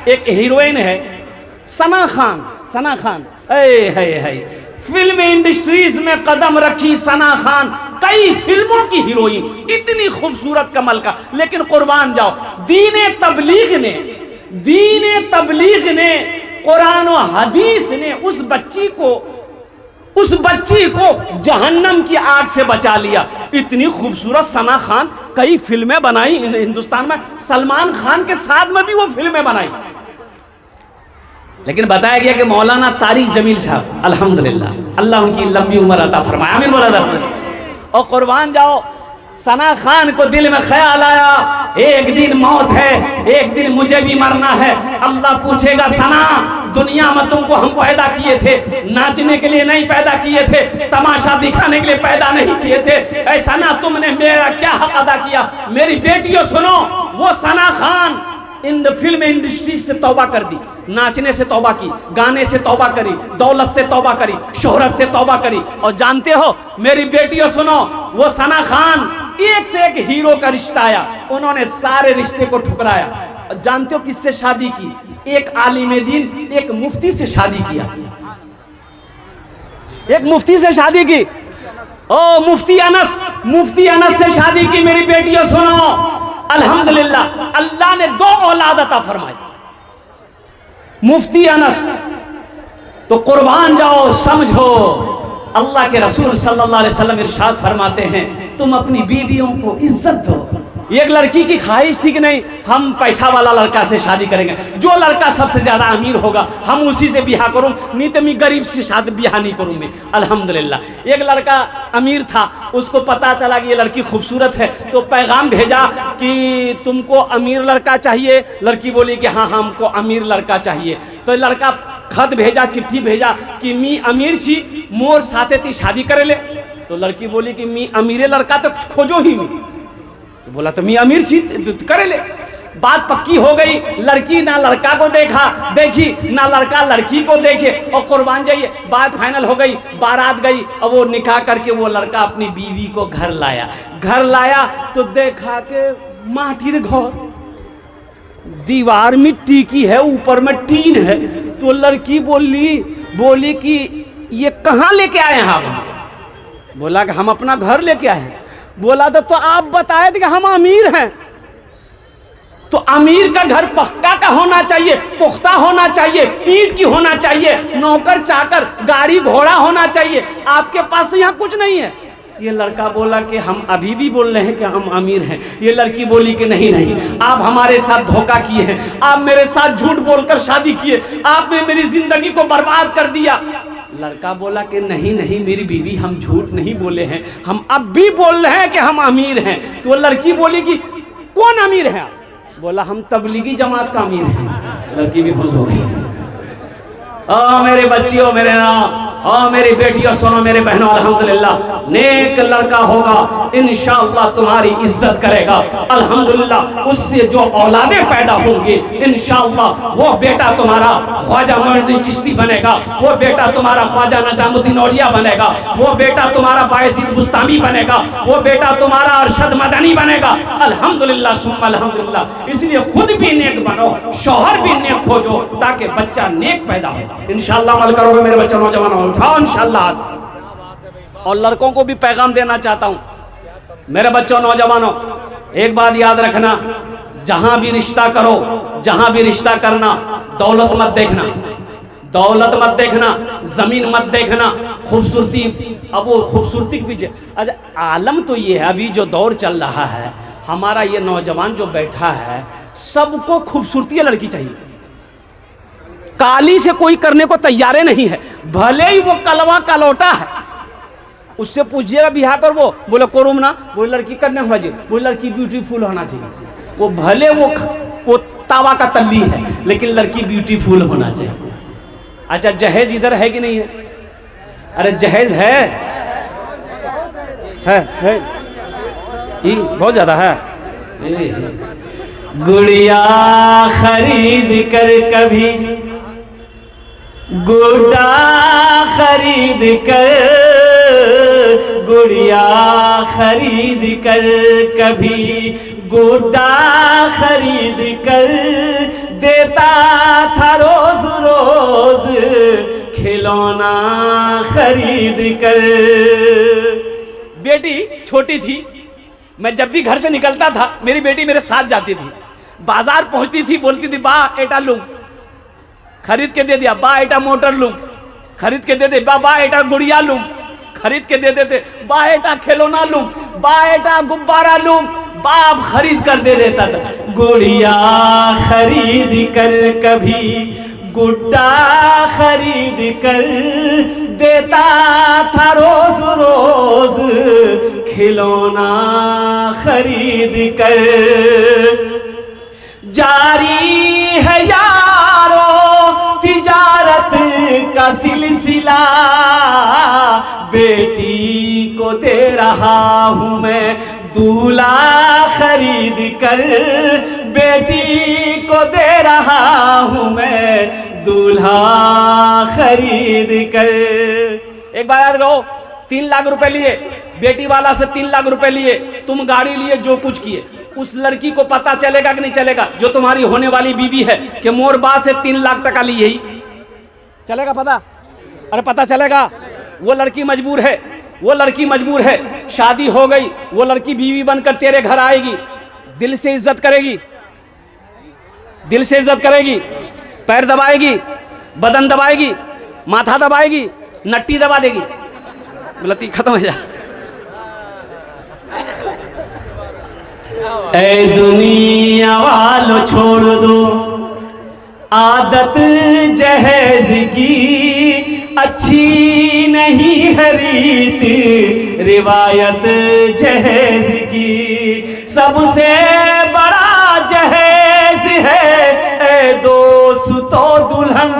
एक हीरोइन है सना खान, सना खान, है फिल्म इंडस्ट्रीज में कदम रखी सना खान, कई फिल्मों की हीरोइन, इतनी खूबसूरत कमल का। लेकिन कुर्बान जाओ, दीने तबलीग ने कुरान और हदीस ने उस बच्ची को जहन्नम की आग से बचा लिया। इतनी खूबसूरत सना खान, कई फिल्में बनाई हिंदुस्तान में, सलमान खान के साथ में भी वो फिल्में बनाई। लेकिन बताया गया कि मौलाना तारिक जमील साहब, अल्हम्दुलिल्लाह, अल्लाह उनकी लंबी उम्र अता फरमाए, आमीन बोला था। और कुर्बान जाओ, सना खान को दिल में ख्याल आया, एक दिन मौत है, एक दिन मुझे भी मरना है। अल्लाह पूछेगा, सना दुनिया में तुमको हम पैदा किए थे, नाचने के लिए नहीं पैदा किए थे, तमाशा दिखाने के लिए पैदा नहीं किए थे। ऐसा ना तुमने मेरा क्या हक अदा किया। मेरी बेटियों सुनो, वो सना खान इन फिल्म इंडस्ट्री से तौबा कर दी, नाचने से तौबा की, गाने से तौबा करी, दौलत से तौबा करी, शोहरत से तौबा करी। और जानते हो मेरी बेटियों सुनो, वो सना खान एक से एक हीरो का रिश्ता आया, उन्होंने सारे रिश्ते को ठुकराया। जानते हो किससे शादी की? एक आलिम दीन, एक मुफ्ती से शादी किया, एक मुफ्ती से शादी की। ओ मुफ्ती अनस से शादी की। मेरी बेटियों सुनो, अल्हम्दुलिल्लाह, अल्लाह ने 2 औलाद अता फरमाई, मुफ्ती अनस। तो कुर्बान जाओ, समझो, अल्लाह के रसूल सल्लल्लाहु अलैहि वसल्लम इरशाद फरमाते हैं, तुम अपनी बीवियों को इज्जत दो। एक लड़की की ख्वाहिश थी कि नहीं, हम पैसा वाला लड़का से शादी करेंगे, जो लड़का सबसे ज्यादा अमीर होगा हम उसी से ब्याह करूं, नहीं तो मैं गरीब से शादी ब्याह नहीं करूं मैं। अल्हम्दुलिल्लाह, एक लड़का अमीर था, उसको पता चला कि ये लड़की खूबसूरत है, तो पैगाम भेजा कि तुमको अमीर लड़का चाहिए। लड़की बोली कि हाँ हमको अमीर लड़का चाहिए। तो लड़का खत भेजा, चिट्ठी भेजा कि मी अमीर छी, मोर साथे थी शादी करे ले। तो लड़की बोली कि मी अमीरे लड़का तो खोजो ही मी। तो बोला तो मैं अमीर छी तो करे ले। बात पक्की हो गई, लड़की ना लड़का को देखी ना लड़का लड़की को देखे, और कुर्बान जाइए बात फाइनल हो गई, बारात गई, और वो निकाह करके वो लड़का अपनी बीवी को घर लाया। तो देखा के माटीर घर, दीवार मिट्टी की है, ऊपर में टीन है। तो लड़की बोली कि ये कहाँ लेके आए हैं आप? बोला कि हम अपना घर लेके आए हैं। बोला तो आप बताए थे कि हम अमीर हैं। तो अमीर का घर पक्का का होना चाहिए, पुख्ता होना चाहिए, ईंट की होना चाहिए, नौकर चाकर गाड़ी घोड़ा होना चाहिए। आपके पास तो यहाँ कुछ नहीं है। ये लड़का बोला कि हम अभी भी बोल रहे हैं कि हम अमीर हैं। ये लड़की बोली कि नहीं, आप हमारे साथ धोखा किए हैं, आप मेरे साथ झूठ बोलकर शादी किए, आपने मेरी जिंदगी को बर्बाद कर दिया। लड़का बोला कि नहीं मेरी बीवी, हम झूठ नहीं बोले हैं, हम अब भी बोल रहे हैं कि हम अमीर हैं। तो लड़की बोली कि कौन अमीर है? बोला हम तबलीगी जमात का अमीर हैं। लड़की भी खुश हो गई। ओ मेरे बच्चियों, मेरे नाम, और मेरी बेटियों सुनो, मेरे बहनों, अल्हम्दुलिल्लाह नेक लड़का होगा, इंशाअल्लाह तुम्हारी इज्जत करेगा। अल्हम्दुलिल्लाह उससे जो औलादे पैदा होंगे, इंशाअल्लाह वो बेटा तुम्हारा ख्वाजा मोइनुद्दीन चिश्ती बनेगा, वो बेटा तुम्हारा ख्वाजा निजामुद्दीन औलिया बनेगा, वो बेटा तुम्हारा बायजीद बुस्तामी बनेगा, वो बेटा तुम्हारा अरशद मदनी बनेगा। अल्हम्दुलिल्लाह सुम्मा अल्हम्दुलिल्लाह। इसलिए खुद भी नेक बनो, शौहर भी नेक खोजो, ताकि बच्चा नेक पैदा हो। इंशाअल्लाह अमल करोगे मेरे बच्चे, नौजवान उठाओ इंशाअल्लाह। और लड़कों को भी पैगाम देना चाहता हूं, मेरे बच्चों, नौजवानों, एक बात याद रखना, जहां भी रिश्ता करो, जहां भी रिश्ता करना, दौलत मत देखना, जमीन मत देखना, खूबसूरती। अब वो खूबसूरती के पीछे, अच्छा आलम तो ये है, अभी जो दौर चल रहा है, हमारा ये नौजवान जो बैठा है, सबको खूबसूरती लड़की चाहिए। काली से कोई करने को तैयार नहीं है, भले ही वो कलवा कलौटा है। उससे पूछिएगा बिहार कर, वो बोले कोरुम ना, वो लड़की करने हुआ जी, वो लड़की ब्यूटीफुल होना चाहिए। वो भले वो तावा का तल्ली है, लेकिन लड़की ब्यूटीफुल होना चाहिए। अच्छा जहेज इधर है कि नहीं है? अरे जहेज है बहुत ज्यादा है। गुड़िया खरीद कर कभी, गुड्डा खरीद कर, गुड़िया खरीद कर कभी, गुड्डा खरीद कर देता था रोज रोज खिलौना खरीद कर। बेटी छोटी थी, मैं जब भी घर से निकलता था मेरी बेटी मेरे साथ जाती थी। बाजार पहुंचती थी, बोलती थी बा एटा लूं, खरीद के दे दिया। बा एटा मोटर लूं, खरीद के दे दे। बा एटा गुड़िया लूं, खरीद के दे देते। बा एटा खिलौना लूं, बा एटा गुब्बारा लूं, बाप खरीद कर दे देता था। गुड़िया खरीद कर कभी गुड्डा खरीद कर देता था रोज रोज खिलौना खरीद कर। जारी है यारो तिजारत का सिलसिला, बेटी को दे रहा हूं मैं दूल्हा खरीद कर। बेटी को दे रहा हूं मैं दूल्हा खरीद कर। एक बार याद रहो, 3 लाख रुपए लिए, बेटी वाला से 3 लाख रुपए लिए, तुम गाड़ी लिए, जो कुछ किए, उस लड़की को पता चलेगा कि नहीं चलेगा, जो तुम्हारी होने वाली बीवी है, कि मोर बा से 3 लाख टका लिए ही चलेगा पता? अरे पता चलेगा। वो लड़की मजबूर है, वो लड़की मजबूर है, शादी हो गई, वो लड़की बीवी बनकर तेरे घर आएगी, दिल से इज्जत करेगी, दिल से इज्जत करेगी, पैर दबाएगी, बदन दबाएगी, माथा दबाएगी, नट्टी दबा देगी, गलती खत्म हो जा। ऐ दुनिया वालों छोड़ दो आदत जहेज की, अच्छी नहीं है रीत रिवायत जहेज की। सबसे बड़ा जहेज है ए दोस्तों दुल्हन,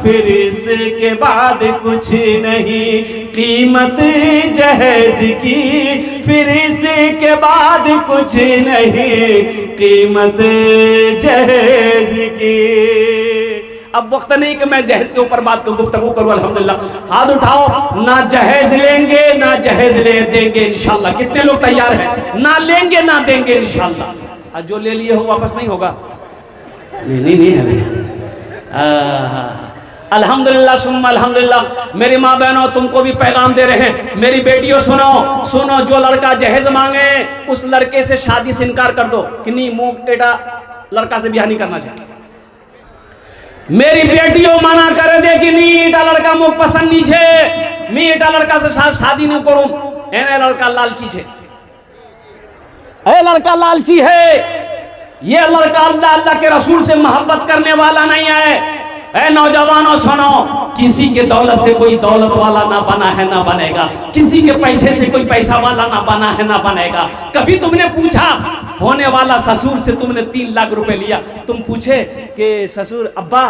फिर इसके बाद कुछ नहीं कीमत जहेज की, फिर इसके बाद कुछ नहीं कीमत जहेज की। अब वक्त नहीं कि मैं जहेज के ऊपर बात को गुफ्तगू करूं। अल्हम्दुलिल्लाह हाथ उठाओ, ना जहेज लेंगे ना जहेज ले देंगे इंशाल्लाह। कितने लोग तैयार हैं? ना लेंगे ना देंगे इंशाल्लाह। जो ले लिए हो वापस नहीं होगा? नहीं है। अल्हम्दुलिल्लाह सुम्मा अल्हम्दुलिल्लाह। मेरी माँ बहनों, तुमको भी पैगाम दे रहे हैं। मेरी बेटियों सुनो सुनो, जो लड़का जहेज मांगे उस लड़के से शादी से इनकार कर दो कि नहीं, मुंह बेटा लड़का से ब्याह नहीं करना चाहिए। मेरी बेटियों मना कर दे कि नहीं, एटा लड़का मुझे पसंद नहीं छे, मैं एटा लड़का से शादी नहीं करूं। एने लड़का लालची छे, ए लड़का लालची है, ये लड़का अल्लाह अल्लाह के रसूल से मोहब्बत करने वाला नहीं है। ऐ नौजवानों सुनो, किसी के दौलत से कोई दौलत वाला ना बना है ना बनेगा, किसी के पैसे से कोई पैसा वाला ना बना है ना बनेगा। कभी तुमने पूछा होने वाला ससुर से, तुमने 3 लाख रुपए लिया, तुम पूछे कि ससुर अब्बा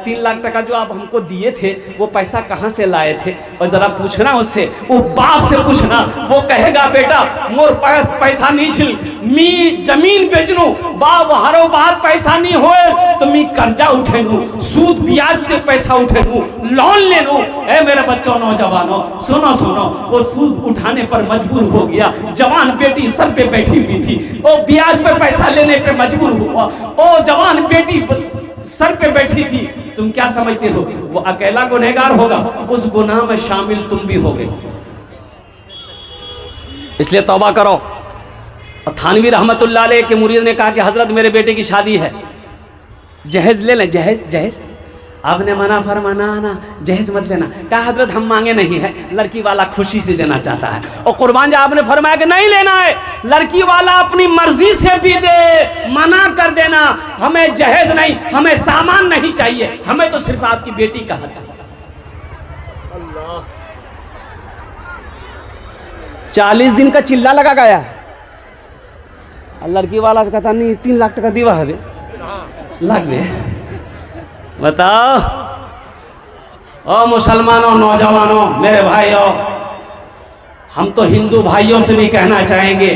3 लाख टका जो आप हमको दिए थे वो पैसा कहाँ से लाए थे? और जरा पूछना उससे, वो बाप से पूछना, वो कहेगा बेटा मोर पैसा नहीं छिल, मी जमीन बेचनू, बाप हरो बात पैसा नहीं होए तो मी कर्जा उठेनू, सूद ब्याज पे पैसा उठेनू, लोन लेनू। ए मेरे बच्चों नौजवानों सुनो सुनो, वो सूद उठाने पर मजबूर हो गया, जवान बेटी सर पे बैठी हुई थी, वो ब्याज पे पैसा लेने पे मजबूर हुआ, ओ जवान बेटी सर पे बैठी थी। तुम क्या समझते हो वो अकेला गुनहगार होगा? उस गुनाह में शामिल तुम भी होगे। इसलिए तौबा करो। और थानवी रहमतुल्लाह अलैह के मुरीद ने कहा कि हजरत मेरे बेटे की शादी है, जहेज ले लें। जहेज जहेज आपने मना फरमाना ना, जहेज मत लेना। कहा हजरत हम मांगे नहीं है, लड़की वाला खुशी से देना चाहता है। और कुर्बान जब आपने फरमाया कि नहीं लेना है, लड़की वाला अपनी मर्जी से भी दे, मना कर देना, हमें जहेज नहीं, हमें सामान नहीं चाहिए, हमें तो सिर्फ आपकी बेटी का हक है। 40 दिन का चिल्ला लगा गया, लड़की वाला से कहता नहीं 3 लाख टका दीवा है लग गए। बताओ ओ मुसलमानों, नौजवानों, मेरे भाइयों, हम तो हिंदू भाइयों से भी कहना चाहेंगे,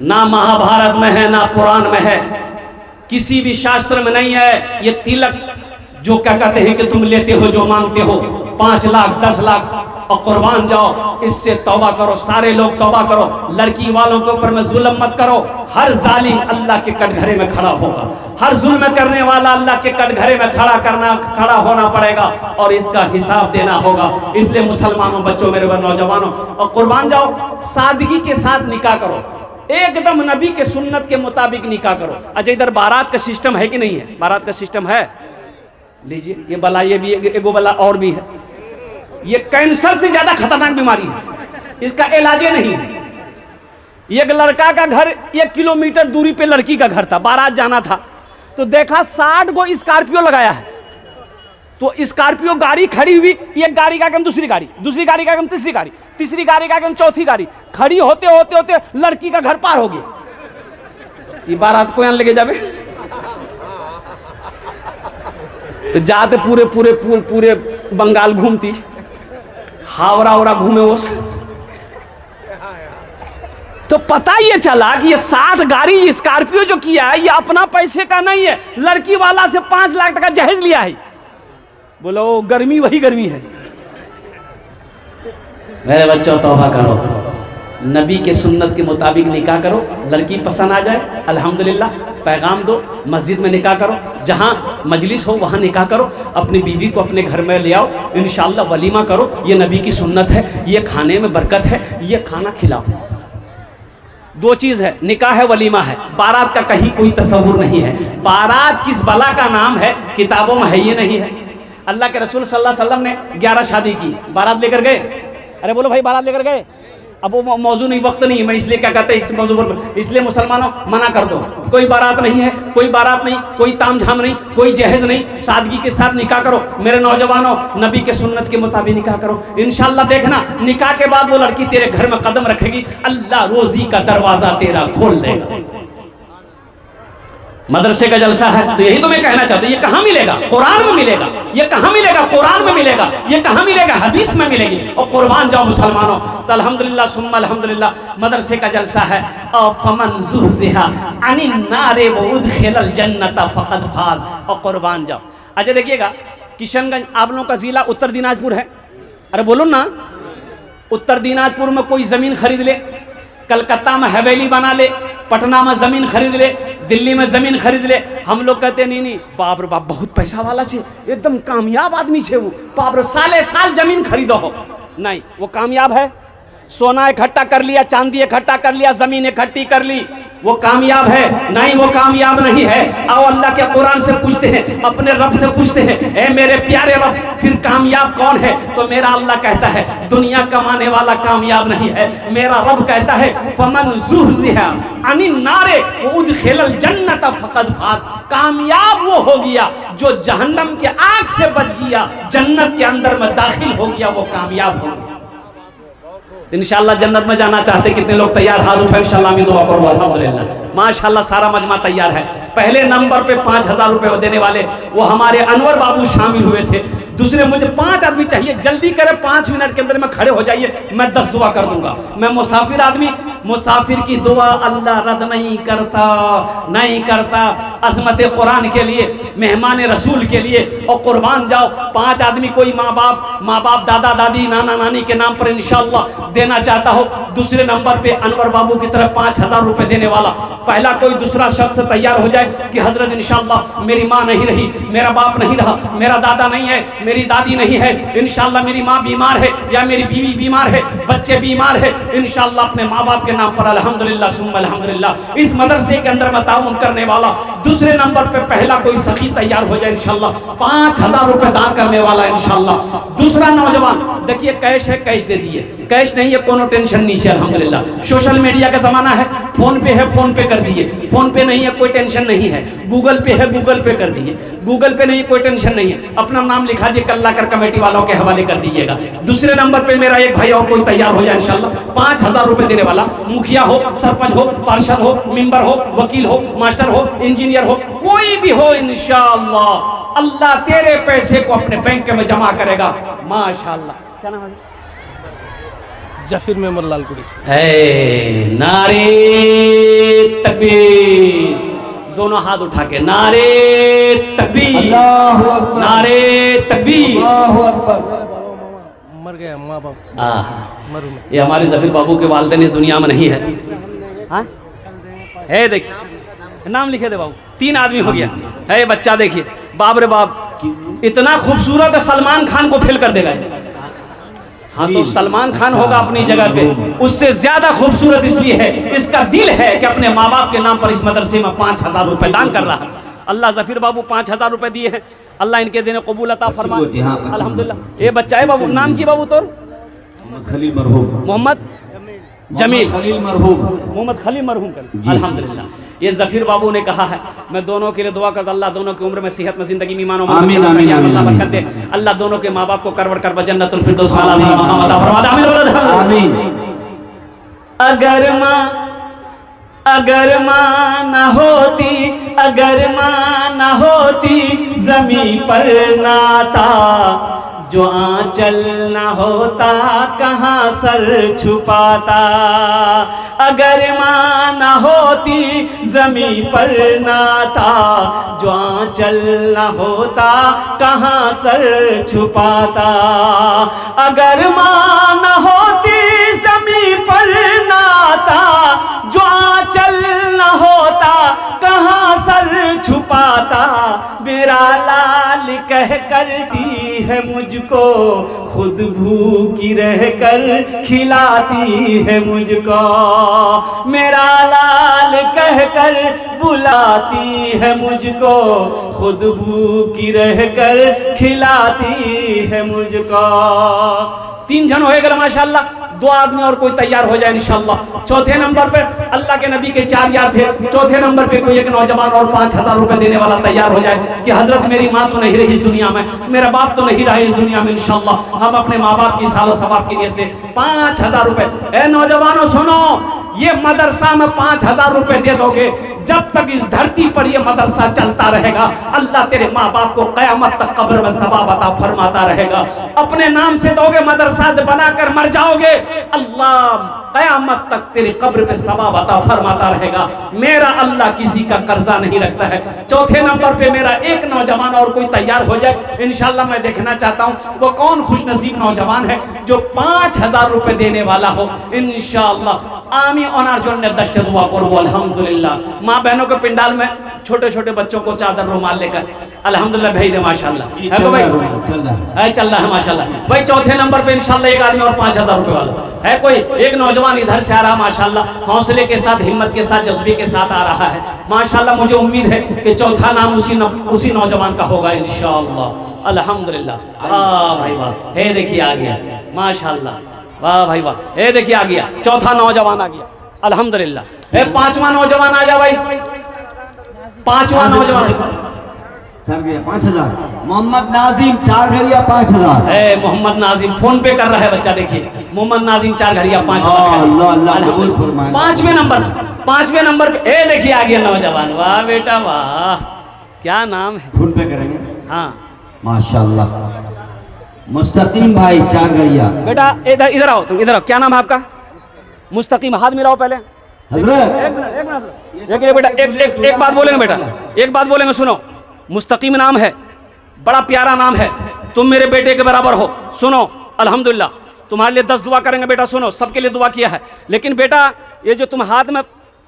ना महाभारत में है ना पुराण में है, किसी भी शास्त्र में नहीं है ये तिलक जो क्या कहते हैं कि तुम लेते हो, जो मांगते हो 5 लाख 10 लाख, और कुर्बान जाओ, इससे तौबा करो, सारे लोग तौबा करो। लड़की वालों के ऊपर में जुल्म मत करो। हर जालिम अल्लाह के कटघरे में खड़ा होगा, हर जुल्म करने वाला अल्लाह के कटघरे में खड़ा होना पड़ेगा और इसका हिसाब देना होगा। इसलिए मुसलमानों, बच्चों, मेरे नौजवानों, और कुर्बान जाओ, सादगी के साथ निकाह करो, एकदम नबी के सुन्नत के मुताबिक निकाह करो। अच्छा, इधर बारात का सिस्टम है कि नहीं है? बारात का सिस्टम है, लीजिए ये बला, ये भी एगो बला और भी है। ये कैंसर से ज्यादा खतरनाक बीमारी है, इसका इलाज नहीं है। एक लड़का का घर 1 किलोमीटर दूरी पे लड़की का घर था, बारात जाना था तो देखा 60 गो स्कॉर्पियो लगाया है। तो स्कॉर्पियो गाड़ी खड़ी हुई, एक गाड़ी का आगे दूसरी गाड़ी, दूसरी गाड़ी का आगे तीसरी गाड़ी, तीसरी गाड़ी का आगे चौथी गाड़ी, खड़ी होते होते होते लड़की का घर पार हो गया। ये बारात को यहाँ लेके जावे तो जाते पूरे पूरे पूरे पूरे बंगाल घूमती, हावड़ा उड़ा घूमे वो। तो पता ये चला कि ये 60 गाड़ी स्कॉर्पियो जो किया है ये अपना पैसे का नहीं है, लड़की वाला से 5 लाख टका जहेज लिया है। बोलो गर्मी वही गर्मी है। मेरे बच्चों, तौबा करो, नबी के सुन्नत के मुताबिक निकाह करो। लड़की पसंद आ जाए अल्हम्दुलिल्लाह, पैगाम दो, मस्जिद में निकाह करो, जहाँ मजलिस हो वहाँ निकाह करो, अपनी बीवी को अपने घर में ले आओ, इंशाअल्लाह वलीमा करो। ये नबी की सुन्नत है, ये खाने में बरकत है, ये खाना खिलाओ। 2 चीज़ है, निकाह है, वलीमा है। बारात का कहीं कोई तस्वुर नहीं है। बारात किस बला का नाम है, किताबों में है ये नहीं है। अल्लाह के रसूल सल्लल्लाहु अलैहि वसल्लम ने 11 शादी की, बारात लेकर गए? अरे बोलो भाई, बारात लेकर गए? अब वो मौजू नहीं, वक्त नहीं है, मैं इसलिए क्या कहते हैं इस मौजू पर, इसलिए मुसलमानों मना कर दो, कोई बारात नहीं है, कोई बारात नहीं, कोई तामझाम नहीं, कोई जहेज नहीं, सादगी के साथ निकाह करो। मेरे नौजवानों, नबी के सुन्नत के मुताबिक निकाह करो। इंशाअल्लाह देखना, निकाह के बाद वो लड़की तेरे घर में कदम रखेगी, अल्लाह रोजी का दरवाजा तेरा खोल देगा। मदरसे का जलसा है तो यही तो मैं कहना चाहता हूँ। ये कहाँ मिलेगा? कुरान में मिलेगा। ये कहाँ मिलेगा? कुरान में मिलेगा। ये कहाँ मिलेगा? हदीस में मिलेगी। और कुर्बान जाओ मुसलमानों, तो अल्हम्दुलिल्लाह सुम्मा अल्हम्दुलिल्लाह, मदरसे का जलसा है। और फमन ज़ुहज़िहा अनिन नारे व उदखिलल जन्नत फ़क़द फ़ाज़। और कुर्बान जाओ। अच्छा देखिएगा, किशनगंज आप लोगों का जिला उत्तर दिनाजपुर है। अरे बोलो ना, उत्तर दिनाजपुर में कोई जमीन खरीद ले, कलकत्ता में हवेली बना ले, पटना में जमीन खरीद ले, दिल्ली में जमीन खरीद ले। हम लोग कहते नहीं नहीं, बाप रे बाप बहुत पैसा वाला छे, एकदम कामयाब आदमी छे वो, बाप रे साले साल जमीन खरीदो हो। नहीं, वो कामयाब है? सोना इकट्ठा कर लिया, चांदी इकट्ठा कर लिया, जमीन इकट्ठी कर ली, वो कामयाब है? नहीं, वो कामयाब नहीं है। आओ अल्लाह के कुरान से पूछते हैं, अपने रब से पूछते हैं, ए मेरे प्यारे रब, फिर कामयाब कौन है? तो मेरा अल्लाह कहता है दुनिया कमाने वाला कामयाब नहीं है। मेरा रब कहता है फमन ज़ुहज़िहा अनिन नारे व उदखिलल जन्नत फ़क़द फ़ाज़। कामयाब वो हो गया जो जहन्नम के आग से बच गया, जन्नत के अंदर में दाखिल हो गया, वो कामयाब हो गया। इंशाअल्लाह जन्नत में जाना चाहते कितने लोग तैयार? हाथ उठाओ, इंशाअल्लाह में दुआ करो। अल्हम्दुलिल्लाह, माशाअल्लाह सारा मजमा तैयार है। पहले नंबर पे 5000 रुपये देने वाले वो हमारे अनवर बाबू शामिल हुए थे। दूसरे मुझे 5 आदमी चाहिए, जल्दी करें, 5 मिनट के अंदर में खड़े हो जाइए, मैं 10 दुआ कर दूंगा। मैं मुसाफिर आदमी, मुसाफिर की दुआ अल्लाह रद्द नहीं करता, नहीं करता। अजमत कुरान के लिए, मेहमान रसूल के लिए, और कुर्बान जाओ। 5 आदमी, कोई माँ बाप दादा दादी नाना नानी के नाम पर इंशाअल्लाह देना चाहता हो। दूसरे नंबर पे अनवर बाबू की तरफ 5000 रुपये देने वाला पहला कोई दूसरा शख्स तैयार हो जाए कि हजरत इंशाअल्लाह मेरी माँ नहीं रही, मेरा बाप नहीं रहा, मेरा दादा नहीं है, मेरी दादी नहीं है, इंशाअल्लाह मेरी माँ बीमार है या मेरी बीवी बीमार है, बच्चे बीमार है, इंशाअल्लाह अपने माँ बाप के नाम पर अल्हम्दुलिल्लाह सुम्मा अल्हम्दुलिल्लाह इस मदरसे के अंदर में ताउन करने वाला। दूसरे नंबर पे पहला कोई सखी तैयार हो जाए इंशाअल्लाह, 5000 रुपये दान करने वाला इंशाअल्लाह। दूसरा नौजवान, देखिए कैश है, कैश दे दिए, कैश नहीं है कोनो टेंशन नहीं है अल्हम्दुलिल्लाह। सोशल मीडिया का जमाना है, फोन पे है, फोन पे कर दिए, फोन पे नहीं है कोई टेंशन नहीं है, गूगल पे है, गूगल पे कर दिए, गूगल पे नहीं कोई टेंशन नहीं है, अपना नाम लिखा दिए, कल्ला कर कमेटी वालों के हवाले कर दीजिएगा। दूसरे नंबर पे मेरा एक भाई और कोई तैयार हो जाए इंशाअल्लाह, 5000 रुपये देने वाला, मुखिया हो, सरपंच हो, पार्षद हो, मेंबर हो, वकील हो, मास्टर हो, इंजीनियर हो, कोई भी हो, इंशाअल्लाह अल्लाह तेरे पैसे को अपने बैंक में जमा करेगा। माशाअल्लाह। क्या नाम है? जफीर मेमर लालकुड़ी। नारे तकबीर, दोनों हाथ उठा के नारे तकबीर, नारे तकबीर। मर गया माँ बाप मरू में। ये हमारे जफीर बाबू के वालिदैन इस दुनिया में नहीं है। हाँ है, देखिए नाम लिखे थे बाबू, 3 आदमी हो गया है। बच्चा देखिए, बाप रे बाप, इतना खूबसूरत है, सलमान खान को फेल कर देगा। हाँ तो सलमान खान होगा अपनी जगह पे, उससे ज्यादा खूबसूरत इसलिए है, इसका दिल है कि अपने माँ बाप के नाम पर इस मदरसे में 5000 रुपए दान कर रहा है। अल्लाह जफीर बाबू 5000 रुपए दिए हैं, अल्लाह इनके देने कबूल अता फरमा। अल्हम्दुलिल्लाह। ये बच्चा है बाबू, नाम की बाबू तोर? खलील मरहूम। मोहम्मद जमील खलील मरहूम। मोहम्मद खलील मरहूम कर। अल्हम्दुलिल्लाह। ये जफीर बाबू ने कहा है, मैं दोनों के लिए दुआ करता, अल्लाह दोनों की उम्र में सेहत में जिंदगी में ईमान अल्लाह बरकत दे, अल्लाह दोनों के माँ बाप को करवर कर जन्नतुल फिरदौस वाला मकाम अता फरमा दे। आमीन। अगर माँ न होती, अगर माँ न होती ज़मीं पर नाता, जो आंचल न होता कहाँ सर छुपाता। अगर माँ न होती ज़मीं पर नाता, जो आंचल न होता कहाँ सर छुपाता। अगर माँ न होती ज़मीं पर नाता, जो आंचल न होता कहाँ सर छुपाता। मेरा लाल कह करती है मुझको, खुद भूखी रह कर खिलाती है मुझको। मेरा लाल कह कर बुलाती है मुझको, खुद भूखी रह कर खिलाती है मुझको। 3 जन होएगा माशाअल्लाह, 2 आदमी और कोई तैयार हो जाए इंशाअल्लाह। चौथे नंबर पे अल्लाह के नबी के 4 यार थे, चौथे नंबर पे कोई एक नौजवान और 5000 रुपए देने वाला तैयार हो जाए कि हजरत मेरी माँ तो नहीं रही इस दुनिया में, मेरा बाप तो नहीं रहा इस दुनिया में, इंशाअल्लाह हम अपने माँ बाप की सालो सवाब की नियत से 5000 रुपए। ए नौजवानों सुनो, ये मदरसा में 5000 रुपए दे दोगे, जब तक इस धरती पर ये मदरसा चलता रहेगा, अल्लाह तेरे माँ बाप को कयामत तक कब्र में सवाब अता फरमाता रहेगा। अपने नाम से दोगे, मदरसा बनाकर मर जाओगे, अल्लाह कयामत तक तेरे कब्र में सवाब अता फरमाता रहेगा। मेरा अल्लाह किसी का कर्जा नहीं रखता है। चौथे नंबर पे मेरा एक नौजवान और कोई तैयार हो जाए इंशाअल्लाह, मैं देखना चाहता हूँ वो कौन खुशनसीब नौजवान है जो 5000 रुपए देने वाला हो इंशाअल्लाह। आमी ओनार जोड़ने दस्ते दुआ करबो अल्हम्दुलिल्लाह। माँ बहनों के पिंडाल में छोटे छोटे बच्चों को चादर रुमाल लेकर अल्हम्दुलिल्लाह भेज दे माशाअल्लाह। है तो भाई चल रहा है माशाअल्लाह। भाई चौथे नंबर पे इंशाअल्लाह एक आदमी और 5000 रुपए वाला है। कोई एक नौजवान इधर से आ रहा माशाअल्लाह, हौसले के साथ, हिम्मत के साथ, जज्बे के साथ आ रहा है माशाअल्लाह। मुझे उम्मीद है कि चौथा नाम उसी नौजवान का होगा इंशाअल्लाह। अल्हम्दुलिल्लाह। वाह भाई वाह, हे देखिए आ गया माशाअल्लाह। वाह भाई वाह, हे देखिए आ गया, चौथा नौजवान आ गया अल्हम्दुलिल्लाह। हे 5वां नौजवान आ जा भाई, 5वां नौजवान 5000। मोहम्मद नाजिम 4 घड़िया 5000। है मोहम्मद नाजिम फोन पे कर रहा है बच्चा, देखिए मोहम्मद नाजिम 4 घड़िया 5000। 5वें नंबर पे ए देखिए आ गया नौजवान। वाह बेटा वाह, क्या नाम है? फोन पे करेंगे। हाँ माशाअल्लाह। मुस्तकीम भाई 4 घड़िया। बेटा इधर आओ, तुम इधर आओ। क्या नाम है आपका? मुस्तकीम, हाथ मिलाओ पहले। हजरत एक मिनट बेटा, एक बात बोलेंगे बेटा, एक बात बोलेंगे सुनो। मुस्तकीम नाम है, बड़ा प्यारा नाम है, तुम मेरे बेटे के बराबर हो। सुनो अल्हम्दुलिल्लाह, तुम्हारे लिए 10 दुआ करेंगे बेटा। सुनो, सबके लिए दुआ किया है, लेकिन बेटा ये जो तुम हाथ में,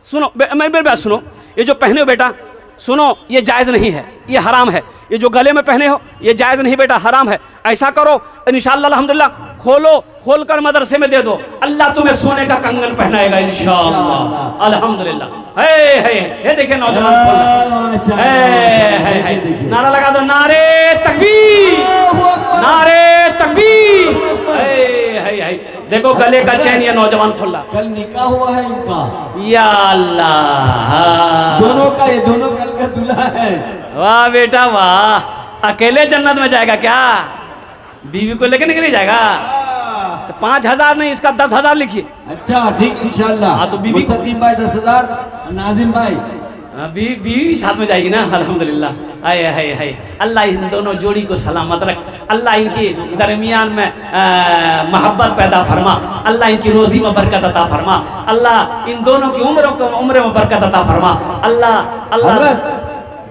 सुनो मेरी बात सुनो, ये जो पहने हो बेटा, सुनो ये जायज़ नहीं है, ये हराम है। ये जो गले में पहने हो ये जायज़ नहीं बेटा, हराम है। ऐसा करो इंशाअल्लाह अल्हम्दुलिल्लाह, खोल कर मदरसे में दे दो, अल्लाह तुम्हें सोने का कंगन पहनाएगा इंशाअल्लाह अल्हम्दुलिल्लाह। हे देखिए नौजवान, नारा लगा दो, नारे तकबीर, नारे तकबीर। देखो गले का चैन ये नौजवान खोल रहा। कल निकाह हुआ है इनका, या अल्लाह, दोनों का, ये दोनों कल का दूल्हा है। वाह बेटा वाह, अकेले जन्नत में जाएगा क्या? बीवी को लेकर नहीं जाएगा? तो 5000 नहीं, इसका 10,000 लिखिए। अच्छा ठीक इंशाअल्लाह। हाँ तो बीवी, मुस्तकीम भाई 10,000, नाजिम भाई बीवी साथ में जाएगी ना अल्हम्दुलिल्लाह। हाय हाय हाय, अल्लाह इन दोनों जोड़ी को सलामत रख, अल्लाह इनके दरमियान में मोहब्बत पैदा फरमा, अल्लाह इनकी रोजी में बरकत अता फरमा, अल्लाह इन दोनों की उम्र में बरकत अता फरमा, अल्लाह।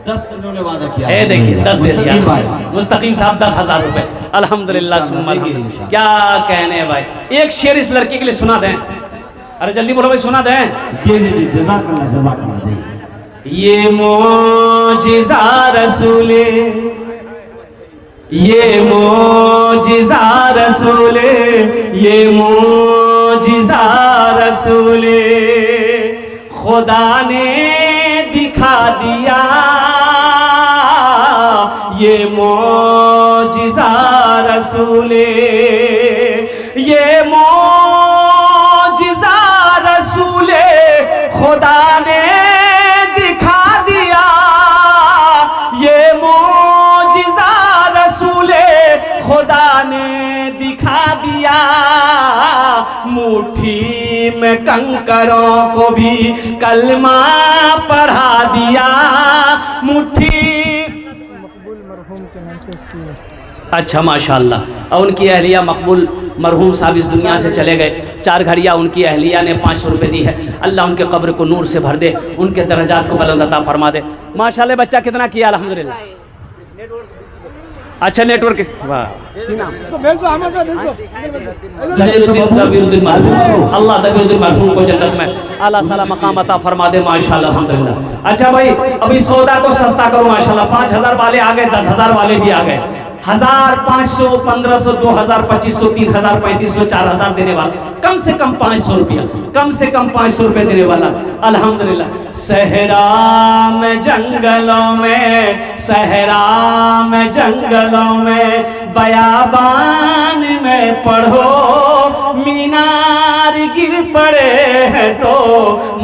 10 इन्होंने वादा किया। ये देखिए 10 दे दिया मुस्तकीम भाई। मुस्तकीम साहब 10,000 रुपए। अल्हम्दुलिल्लाह सुम्मा अल्हम्दुलिल्लाह। क्या कहने भाई, एक शेर इस लड़की के लिए सुना दें। अरे जल्दी बोलो भाई, सुना दें। जी जी जी, जज़ाकल्लाह जी। ये मोजिज़ा रसूले, ये मोजिज़ा रसूले, ये मोजिज़ा रसूले, खुदा ने दिखा दिया। ये मोजिज़ा रसूले, ये मोजिज़ा रसूले, खुदा ने दिखा दिया। ये मोजिज़ा रसूले, खुदा ने दिखा दिया। मुट्ठी में कंकरों को भी कलमा पढ़ा दिया। मुट्ठी मकबूल मरहूम के नाम से इसकी है। अच्छा माशाल्लाह। और उनकी अहलिया मकबूल मरहूम साहब इस दुनिया से चले गए। 4 घड़ियाँ उनकी अहलिया ने 500 रुपये दी है। अल्लाह उनके कब्र को नूर से भर दे, उनके दर्जात को बुलंद अता फरमा दे। माशाल्लाह बच्चा कितना किया अल्हम्दुलिल्लाह। अच्छा नेटवर्क वाह। अल्लाह दबीरुद्दीन मरहूम को जन्नत में आला साला मकाम अता फरमा दे माशाल्लाह अल्हम्दुलिल्लाह। अच्छा भाई अभी सौदा को सस्ता करो माशाल्लाह। 5,000 वाले आ गए, 10,000 वाले भी आ गए। 1,000, 500, 1,500, 2,000, 2,500, 3,000, 3,500, 4,000 देने वाला, कम से कम 500 रुपया, कम से कम 500 रुपये देने वाला अल्हम्दुलिल्लाह। सहरा में जंगलों में, सहरा में जंगलों में, बयाबान में पढ़ो, मीनार गिर पड़े हैं तो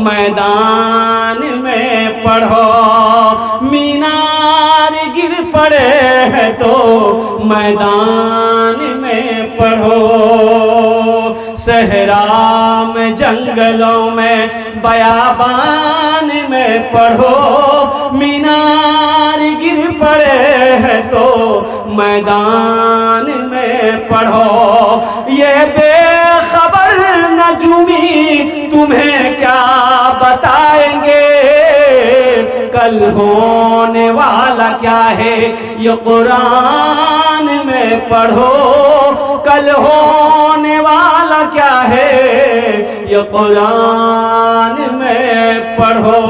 मैदान में पढ़ो। मीनार गिर पड़े हैं तो मैदान में पढ़ो। सहरा में जंगलों में, बयाबान में पढ़ो, मीनार गिर पड़े हैं तो मैदान में पढ़ो। ये बेखबर नजूमी तुम्हें क्या बताएंगे, कल होने वाला क्या है ये कुरान में पढ़ो। कल होने वाला क्या है ये कुरान में पढ़ो।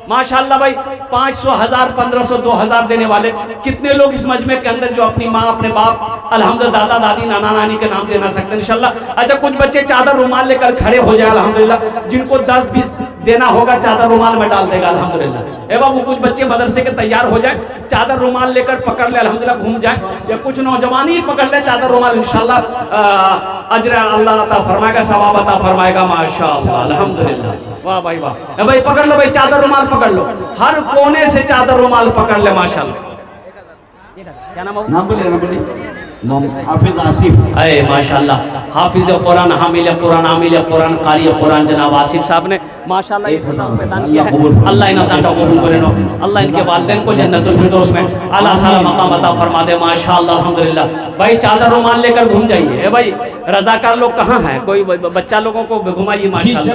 माशाल्लाह भाई 500, 1000, 1500, 2000 देने वाले कितने लोग इस मजमे के अंदर जो अपनी माँ, अपने बाप, अल्हम्दुलिल्लाह दादा दादी, नाना नानी के नाम देना सकते हैं इंशाल्लाह। अच्छा कुछ बच्चे चादर रुमाल लेकर खड़े हो जाए अल्हम्दुलिल्लाह। जिनको 10-20 देना होगा चादर रुमाल में डाल देगा अल्हम्दुलिल्लाह। एवं वो कुछ बच्चे मदरसे के तैयार हो जाए, चादर रुमाल लेकर पकड़ ले अल्हम्दुलिल्लाह, घूम जाए। या कुछ नौजवान ही पकड़ ले चादर रुमाल, इंशाल्लाह अजर अल्लाह अता फरमाएगा, सवाब अता फरमाएगा माशाअल्लाह अल्हम्दुलिल्लाह। वाह भाई वाह। भाई पकड़ लो भाई, चादर रुमाल पकड़ लो, हर कोने से चादर रुमाल पकड़ ले माशाल्लाह। क्या नाम नाम बोलिए हाफिज आसिफ। अरे माशाल्लाह हाफिज कुरान, हामिल कुरान, आमिल कुरान, कारी कुरान जनाब आसिफ साहब ने माशाल्लाह 1,000 रुपये दान किया है। अल्लाह इन्हें दान कबूल करे, अल्लाह इनके वालिदैन को जन्नतुल फिरदौस में आला साला मकाम अता फरमा दे माशाल्लाह अल्हम्दुलिल्लाह। भाई चादर रुमाल लेकर घूम जाइए। भाई रजाकार लोग कहाँ हैं, कोई बच्चा लोगों को घुमाइए माशाल्लाह।